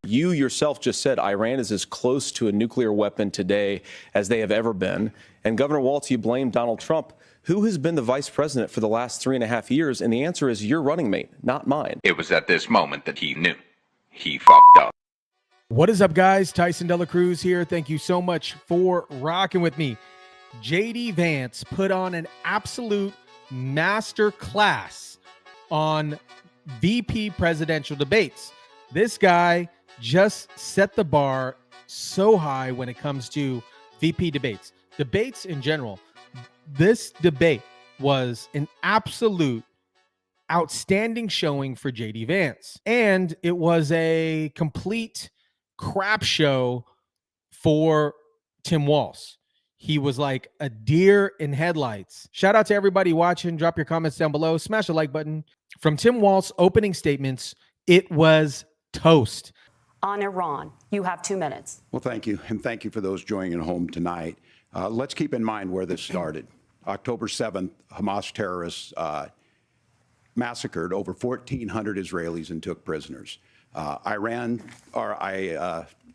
You yourself just said Iran is as close to a nuclear weapon today as they have ever been. And Governor Walz, you blame Donald Trump. Who has been the vice president for the last 3.5 years? And the answer is your running mate, not mine. It was at this moment that he knew. He fucked up. What is up, guys? Tyson Dela Cruz here. Thank you so much for rocking with me. JD Vance put on an absolute master class on VP presidential debates. This guy just set the bar so high when it comes to VP debates. Debates in general. This debate was an absolute outstanding showing for JD Vance. And it was a complete crap show for Tim Walz. He was like a deer in headlights. Shout out to everybody watching. Drop your comments down below. Smash the like button. From Tim Walz opening statements, it was toast. On Iran, you have 2 minutes. Well, thank you. And thank you for those joining at home tonight. Let's keep in mind where this started. October 7th, Hamas terrorists massacred over 1,400 Israelis and took prisoners.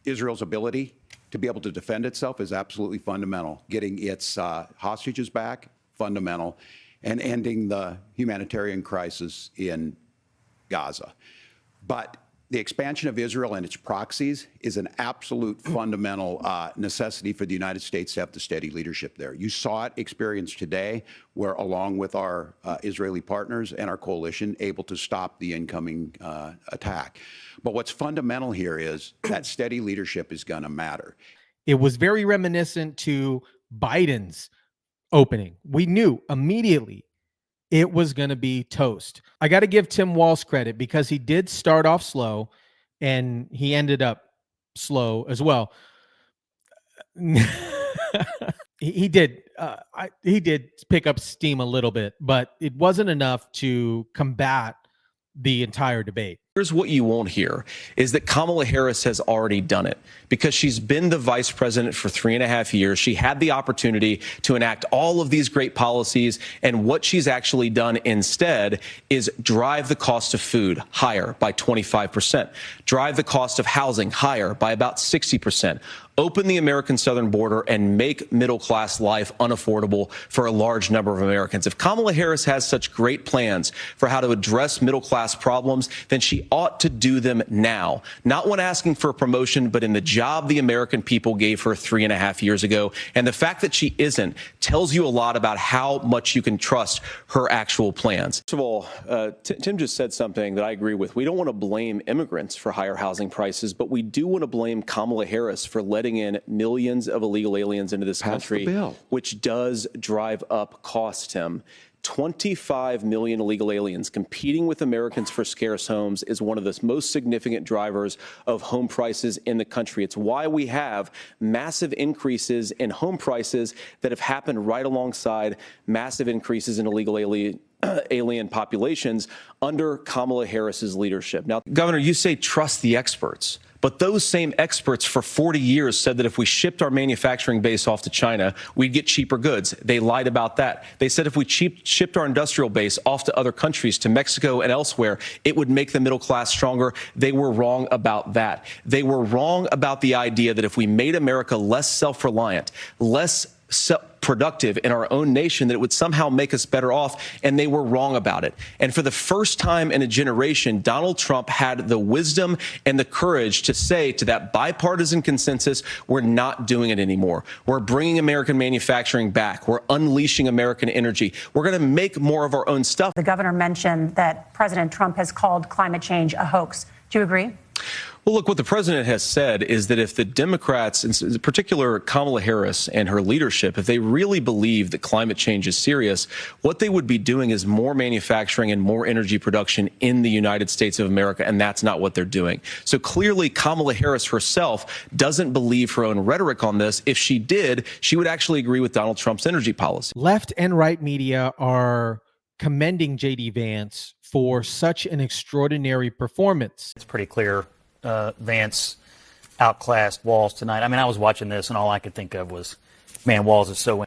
Israel's ability to be able to defend itself is absolutely fundamental. Getting its hostages back, fundamental, and ending the humanitarian crisis in Gaza. But the expansion of Israel and its proxies is an absolute fundamental necessity for the United States to have the steady leadership there. You saw it experienced today, where along with our Israeli partners and our coalition, able to stop the incoming attack. But what's fundamental here is that steady leadership is going to matter. It was very reminiscent to Biden's opening. We knew immediately it was going to be toast. I got to give Tim Walz credit because he did start off slow and he ended up slow as well. He did pick up steam a little bit, but it wasn't enough to combat the entire debate. Here's what you won't hear is that Kamala Harris has already done it because she's been the vice president for 3.5 years. She had the opportunity to enact all of these great policies. And what she's actually done instead is drive the cost of food higher by 25%, drive the cost of housing higher by about 60%. Open the American southern border and make middle-class life unaffordable for a large number of Americans. If Kamala Harris has such great plans for how to address middle-class problems, then she ought to do them now. Not when asking for a promotion, but in the job the American people gave her 3.5 years ago. And the fact that she isn't tells you a lot about how much you can trust her actual plans. First of all, Tim just said something that I agree with. We don't want to blame immigrants for higher housing prices, but we do want to blame Kamala Harris for letting in millions of illegal aliens into this country, which does drive up costs, Tim. 25 million illegal aliens competing with Americans for scarce homes is one of the most significant drivers of home prices in the country. It's why we have massive increases in home prices that have happened right alongside massive increases in illegal alien populations under Kamala Harris's leadership. Now, Governor, you say trust the experts. But those same experts for 40 years said that if we shipped our manufacturing base off to China, we'd get cheaper goods. They lied about that. They said if we shipped our industrial base off to other countries, to Mexico and elsewhere, it would make the middle class stronger. They were wrong about that. They were wrong about the idea that if we made America less self-reliant, less productive in our own nation, that it would somehow make us better off, and they were wrong about it. And for the first time in a generation, Donald Trump had the wisdom and the courage to say to that bipartisan consensus, we're not doing it anymore. We're bringing American manufacturing back. We're unleashing American energy. We're going to make more of our own stuff. The governor mentioned that President Trump has called climate change a hoax. Do you agree? Well, look, what the president has said is that if the Democrats, in particular Kamala Harris and her leadership, if they really believe that climate change is serious, what they would be doing is more manufacturing and more energy production in the United States of America, and that's not what they're doing. So clearly, Kamala Harris herself doesn't believe her own rhetoric on this. If she did, she would actually agree with Donald Trump's energy policy. Left and right media are commending JD Vance for such an extraordinary performance. It's pretty clear Vance outclassed Walz tonight. I mean, I was watching this and all I could think of was, man, Walz is so.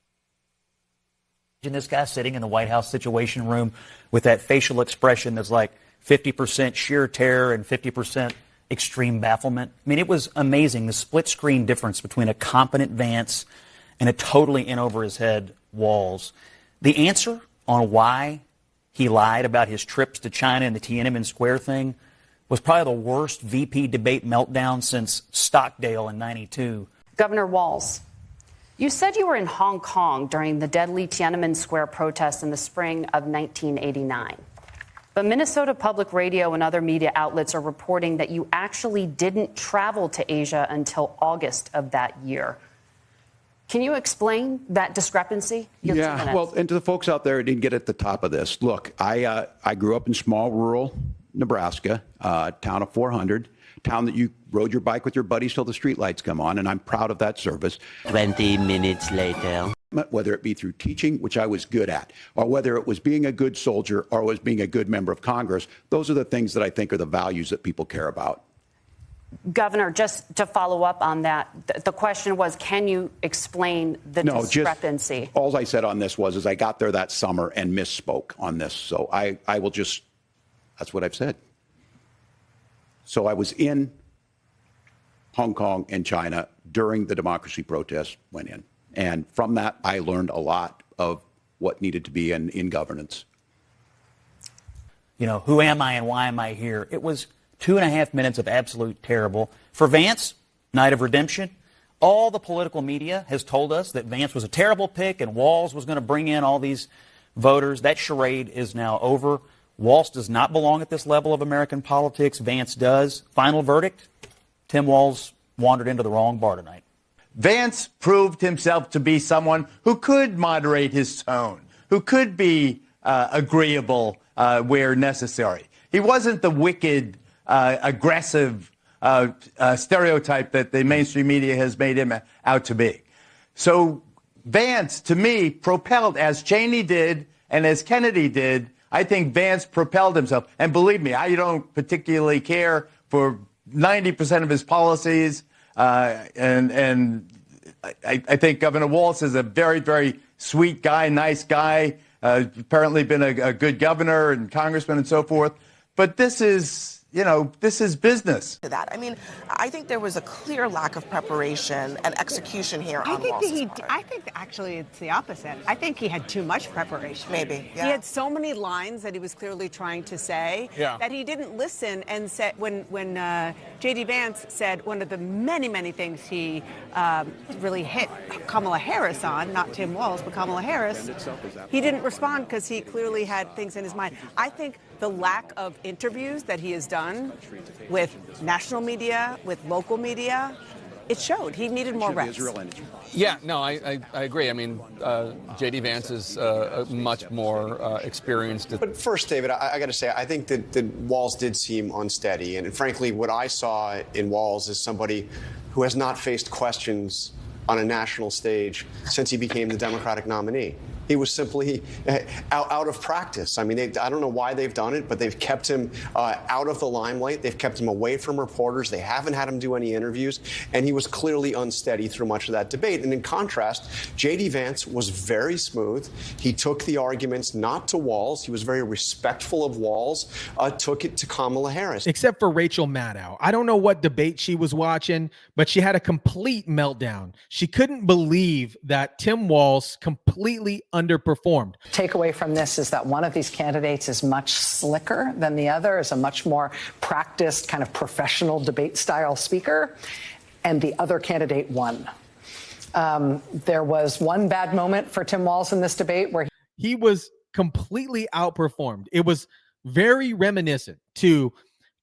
Imagine this guy sitting in the White House Situation Room with that facial expression that's like 50% sheer terror and 50% extreme bafflement. I mean, it was amazing, the split screen difference between a competent Vance and a totally in over his head Walz. The answer on why he lied about his trips to China and the Tiananmen Square thing was probably the worst VP debate meltdown since Stockdale in '92. Governor Walz, you said you were in Hong Kong during the deadly Tiananmen Square protests in the spring of 1989. But Minnesota Public Radio and other media outlets are reporting that you actually didn't travel to Asia until August of that year. Can you explain that discrepancy? Yeah, well, and to the folks out there who didn't get at the top of this, look, I grew up in small rural Nebraska, town of 400, town that you rode your bike with your buddies till the streetlights come on, and I'm proud of that service. 20 minutes later. Whether it be through teaching, which I was good at, or whether it was being a good soldier or was being a good member of Congress, those are the things that I think are the values that people care about. Governor, just to follow up on that, the question was, can you explain the discrepancy? All I said on this is I got there that summer and misspoke on this. So I will just, that's what I've said. So I was in Hong Kong and China during the democracy protests went in. And from that, I learned a lot of what needed to be in governance. You know, who am I and why am I here? It was 2.5 minutes of absolute terrible. For Vance, night of redemption. All the political media has told us that Vance was a terrible pick and Walz was going to bring in all these voters. That charade is now over. Walz does not belong at this level of American politics. Vance does. Final verdict, Tim Walz wandered into the wrong bar tonight. Vance proved himself to be someone who could moderate his tone, who could be agreeable where necessary. He wasn't the wicked, aggressive stereotype that the mainstream media has made him out to be. So Vance, to me, propelled, as Cheney did and as Kennedy did, I think Vance propelled himself. And believe me, I don't particularly care for 90% of his policies. And I think Governor Walz is a very, very sweet guy, nice guy, apparently been a good governor and congressman and so forth. But this is, you know, this is business. That. I mean, I think there was a clear lack of preparation and execution here on Walz's part. I think actually it's the opposite. I think he had too much preparation. Maybe, yeah. He had so many lines that he was clearly trying to say that he didn't listen and said when J.D. Vance said one of the many, many things he really hit Kamala Harris on, not Tim Walz, but Kamala Harris, he didn't respond because he clearly had things in his mind. I think the lack of interviews that he has done with national media, with local media, it showed. He needed more reps. Yeah, no, I agree. I mean, J.D. Vance is much more experienced. But first, David, I got to say, I think that Walz did seem unsteady. And frankly, what I saw in Walz is somebody who has not faced questions on a national stage since he became the Democratic nominee. He was simply out of practice. I mean, I don't know why they've done it, but they've kept him out of the limelight. They've kept him away from reporters. They haven't had him do any interviews. And he was clearly unsteady through much of that debate. And in contrast, J.D. Vance was very smooth. He took the arguments not to Walz. He was very respectful of Walz, took it to Kamala Harris. Except for Rachel Maddow. I don't know what debate she was watching, but she had a complete meltdown. She couldn't believe that Tim Walz completely underperformed. Takeaway from this is that one of these candidates is much slicker than the other, is a much more practiced kind of professional debate style speaker, and the other candidate won. There was one bad moment for Tim Walz in this debate where he was completely outperformed. It was very reminiscent to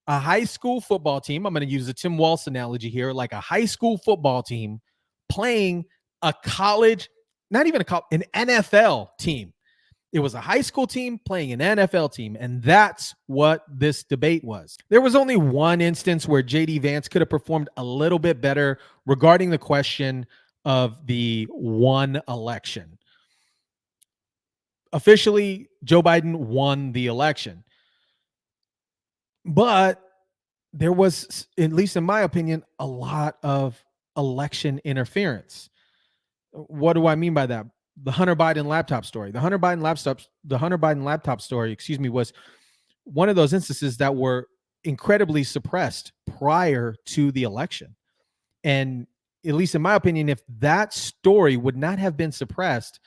a high school football team. I'm going to use a Tim Walz analogy here, like a high school football team playing a college, not even an NFL team. It was a high school team playing an NFL team, and that's what this debate was. There was only one instance where J.D. Vance could have performed a little bit better regarding the question of the one election. Officially, Joe Biden won the election. But there was, at least in my opinion, a lot of election interference. What do I mean by that? The Hunter Biden laptop story. The Hunter Biden laptop story, was one of those instances that were incredibly suppressed prior to the election. And at least in my opinion, if that story would not have been suppressed,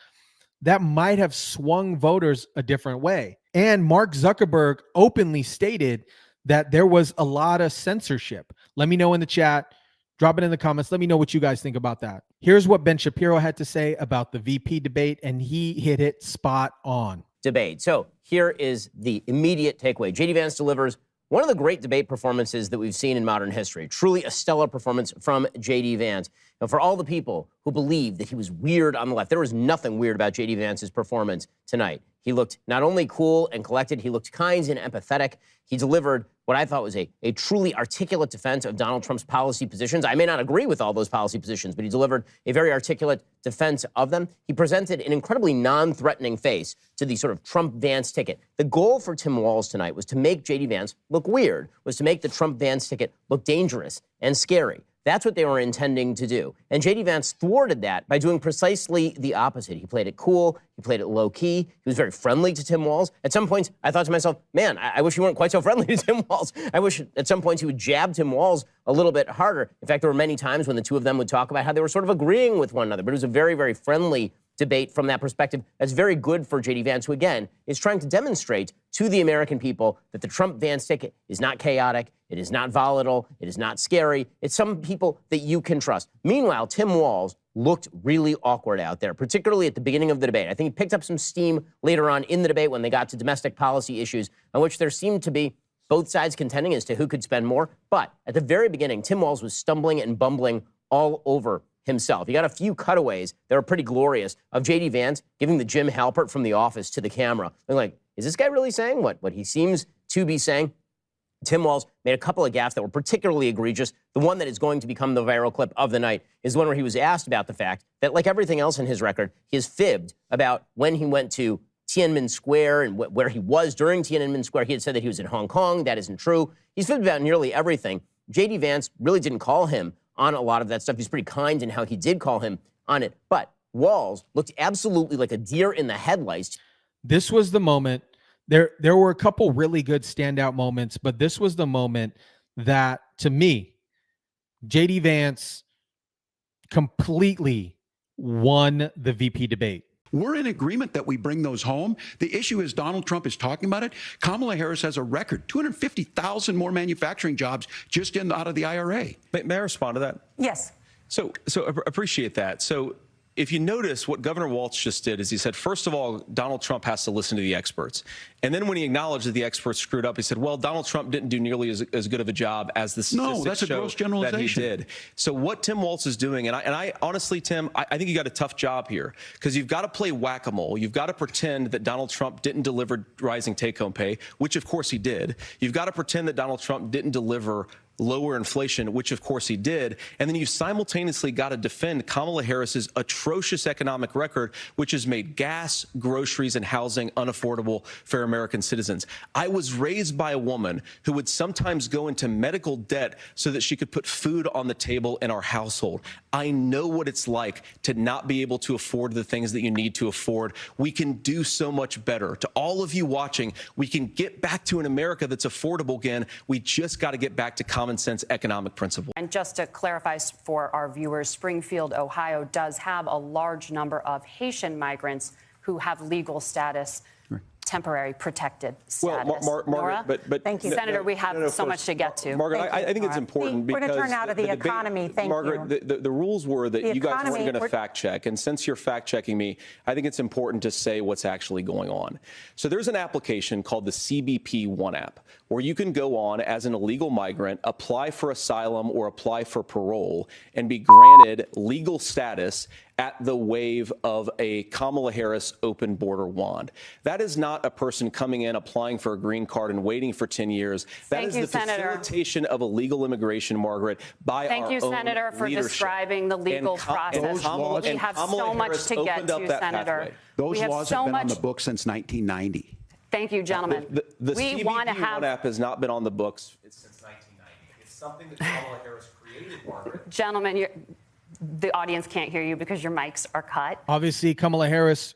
that might have swung voters a different way. And Mark Zuckerberg openly stated that there was a lot of censorship. Let me know in the chat, drop it in the comments. Let me know what you guys think about that. Here's what Ben Shapiro had to say about the VP debate, and he hit it spot on. Debate. So here is the immediate takeaway. J.D. Vance delivers one of the great debate performances that we've seen in modern history. Truly a stellar performance from J.D. Vance. And for all the people who believe that he was weird on the left, there was nothing weird about J.D. Vance's performance tonight. He looked not only cool and collected, he looked kind and empathetic. He delivered what I thought was a truly articulate defense of Donald Trump's policy positions. I may not agree with all those policy positions, but he delivered a very articulate defense of them. He presented an incredibly non-threatening face to the sort of Trump-Vance ticket. The goal for Tim Walz tonight was to make J.D. Vance look weird, was to make the Trump-Vance ticket look dangerous and scary. That's what they were intending to do. And J.D. Vance thwarted that by doing precisely the opposite. He played it cool. He played it low-key. He was very friendly to Tim Walz. At some points, I thought to myself, man, I wish he weren't quite so friendly to Tim Walz. I wish at some points he would jab Tim Walz a little bit harder. In fact, there were many times when the two of them would talk about how they were sort of agreeing with one another. But it was a very, very friendly debate from that perspective. That's very good for J.D. Vance, who, again, is trying to demonstrate to the American people that the Trump-Vance ticket is not chaotic, it is not volatile, it is not scary. It's some people that you can trust. Meanwhile, Tim Walz looked really awkward out there, particularly at the beginning of the debate. I think he picked up some steam later on in the debate when they got to domestic policy issues, on which there seemed to be both sides contending as to who could spend more. But at the very beginning, Tim Walz was stumbling and bumbling all over himself. He got a few cutaways that were pretty glorious of J.D. Vance giving the Jim Halpert from The Office to the camera. They're like, is this guy really saying what he seems to be saying? Tim Walz made a couple of gaffes that were particularly egregious. The one that is going to become the viral clip of the night is the one where he was asked about the fact that, like everything else in his record, he has fibbed about when he went to Tiananmen Square and where he was during Tiananmen Square. He had said that he was in Hong Kong. That isn't true. He's fibbed about nearly everything. J.D. Vance really didn't call him on a lot of that stuff. He's pretty kind in how he did call him on it. But Walz looked absolutely like a deer in the headlights. This was the moment. There were a couple really good standout moments, but this was the moment that, to me, J.D. Vance completely won the VP debate. We're in agreement that we bring those home. The issue is Donald Trump is talking about it. Kamala Harris has a record, 250,000 more manufacturing jobs just out of the IRA. May I respond to that? Yes. So appreciate that. So if you notice, what Governor Walz just did is he said, first of all, Donald Trump has to listen to the experts. And then when he acknowledged that the experts screwed up, he said, well, Donald Trump didn't do nearly as good of a job as the statistics No, that's a gross generalization. that he did. So what Tim Walz is doing, and I honestly, Tim, I think you got a tough job here, because you've got to play whack-a-mole. You've got to pretend that Donald Trump didn't deliver rising take-home pay, which of course he did. You've got to pretend that Donald Trump didn't deliver lower inflation, which of course he did. And then you simultaneously got to defend Kamala Harris's atrocious economic record, which has made gas, groceries, and housing unaffordable for American citizens. I was raised by a woman who would sometimes go into medical debt so that she could put food on the table in our household. I know what it's like to not be able to afford the things that you need to afford. We can do so much better. To all of you watching, we can get back to an America that's affordable again. We just got to get back to common sense economic principle. And just to clarify for our viewers, Springfield, Ohio does have a large number of Haitian migrants who have legal status, temporary protected status. Well, Margaret, but thank you, Senator. We have so much to get to. Margaret, I think it's important because we're going to turn out of the economy. Thank Margaret, you. The rules were that you guys weren't going to fact check, and since you're fact checking me, I think it's important to say what's actually going on. So there's an application called the CBP One app, where you can go on as an illegal migrant, apply for asylum or apply for parole, and be granted legal status at the wave of a Kamala Harris open border wand. That is not a person coming in, applying for a green card and waiting for 10 years. That is the facilitation of illegal immigration, Margaret, by our own leadership. Thank you, Senator, for describing the legal process. We have so much to get to, Senator. Those laws have been on the books since 1990. Thank you, gentlemen. The CBP One app has not been on the books since 1990. It's something that Kamala Harris created, Margaret. Gentlemen, the audience can't hear you because your mics are cut. Obviously, Kamala Harris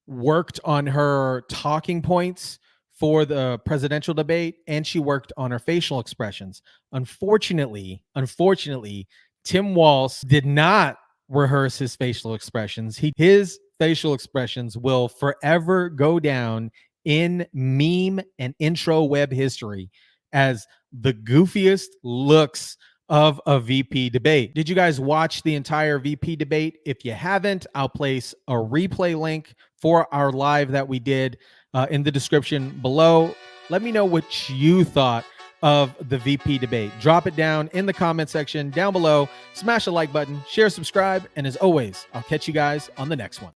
worked on her talking points for the presidential debate, and she worked on her facial expressions. Unfortunately, Tim Walz did not rehearse his facial expressions. His facial expressions will forever go down in meme and intro web history as the goofiest looks of a VP debate. Did you guys watch the entire VP debate? If you haven't, I'll place a replay link for our live that we did in the description below. Let me know what you thought of the VP debate. Drop it down in the comment section down below. Smash the like button, share, subscribe, and as always, I'll catch you guys on the next one.